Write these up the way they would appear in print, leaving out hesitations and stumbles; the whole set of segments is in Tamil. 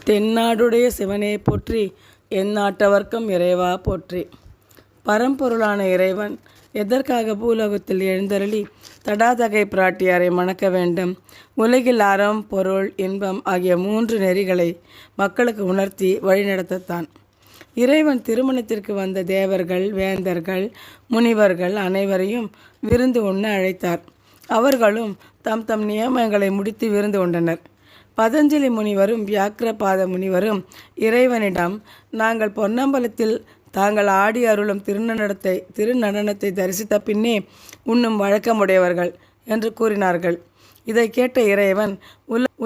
தென்னாடுடைய சிவனே போற்றி, எந்நாட்டவர்க்கும் இறைவா போற்றி. பரம்பொருளான இறைவன் எதற்காக பூலோகத்தில் எழுந்தருளி தடாதகை பிராட்டியாரை மணக்க வேண்டும்? உலகில் அறம், பொருள், இன்பம் ஆகிய 3 நெறிகளை மக்களுக்கு உணர்த்தி வழிநடத்தத்தான். இறைவன் திருமணத்திற்கு வந்த தேவர்கள், வேந்தர்கள், முனிவர்கள் அனைவரையும் விருந்து உண்ண அழைத்தார். அவர்களும் தம் தம் நியமங்களை முடித்து விருந்து உண்டனர். பதஞ்சலி முனிவரும் வியாக்கிரபாத முனிவரும் இறைவனிடம், நாங்கள் பொன்னம்பலத்தில் தாங்கள் ஆடி அருளும் திருநடனத்தை தரிசித்த பின்னே உண்ணும் வழக்கமுடையவர்கள் என்று கூறினார்கள். இதை கேட்ட இறைவன்,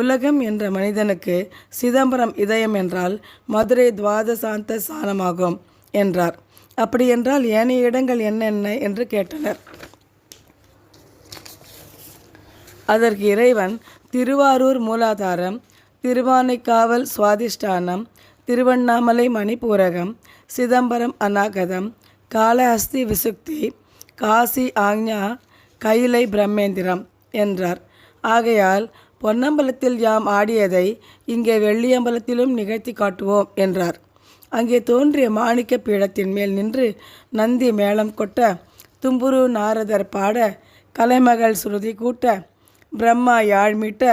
உலகம் என்ற மனிதனுக்கு சிதம்பரம் இதயம் என்றால் மதுரை துவாதசாந்த ஸ்தானமாகும் என்றார். அப்படியென்றால் ஏனைய இடங்கள் என்னென்ன என்று கேட்டனர். அதற்கு இறைவன், திருவாரூர் மூலாதாரம், திருவானைக்காவல் சுவாதிஷ்டானம், திருவண்ணாமலை மணிப்பூரகம், சிதம்பரம் அநாகதம், காளஹஸ்தி விசுக்தி, காசி ஆக்ஞா, கைலை பிரம்மேந்திரம் என்றார். ஆகையால் பொன்னம்பலத்தில் யாம் ஆடியதை இங்கே வெள்ளியம்பலத்திலும் நிகழ்த்தி காட்டுவோம் என்றார். அங்கே தோன்றிய மாணிக்க பீடத்தின் மேல் நின்று நந்தி மேளம் கொட்ட, தும்புரு நாரதர் பாட, கலைமகள் ஸ்ருதி கூட்ட, பிரம்மா யாழ் மீட்ட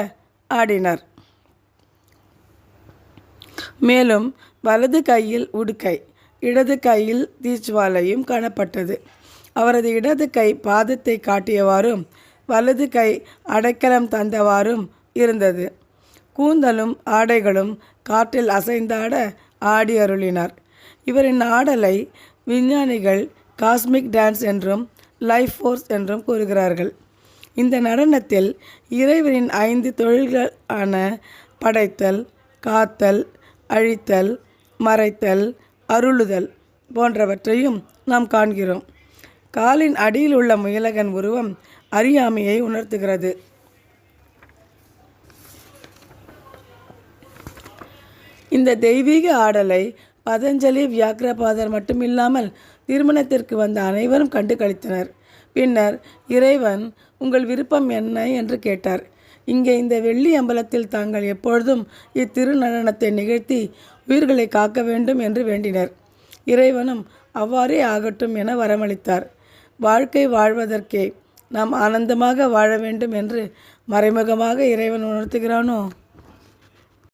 ஆடினர். மேலும் வலது கையில் உடுக்கை, இடது கையில் தீச்சுவாலையும் காணப்பட்டது. அவரது இடது கை பாதத்தை காட்டியவாறும் வலது கை அடைக்கலம் தந்தவாறும் இருந்தது. கூந்தலும் ஆடைகளும் காற்றில் அசைந்தாட ஆடி அருளினார். இவரின் ஆடலை விஞ்ஞானிகள் காஸ்மிக் டான்ஸ் என்றும் லைஃப் ஃபோர்ஸ் என்றும் கூறுகிறார்கள். இந்த நடனத்தில் இறைவனின் 5 தொழில்களான படைத்தல், காத்தல், அழித்தல், மறைத்தல், அருளுதல் போன்றவற்றையும் நாம் காண்கிறோம். காலின் அடியில் உள்ள முயலகன் உருவம் அறியாமையை உணர்த்துகிறது. இந்த தெய்வீக ஆடலை பதஞ்சலி, வியாக்கிரபாதர் மட்டுமில்லாமல் திருமணத்திற்கு வந்த அனைவரும் கண்டு களித்தனர். பின்னர் இறைவன், உங்கள் விருப்பம் என்ன என்று கேட்டார். இங்கே இந்த வெள்ளி அம்பலத்தில் தாங்கள் எப்பொழுதும் இத்திருநடனத்தை நிகழ்த்தி உயிர்களை காக்க வேண்டும் என்று வேண்டினர். இறைவனும் அவ்வாறே ஆகட்டும் என வரமளித்தார். வாழ்க்கை வாழ்வதற்கே நாம் ஆனந்தமாக வாழ வேண்டும் என்று மறைமுகமாக இறைவன் உணர்த்துகிறானோ?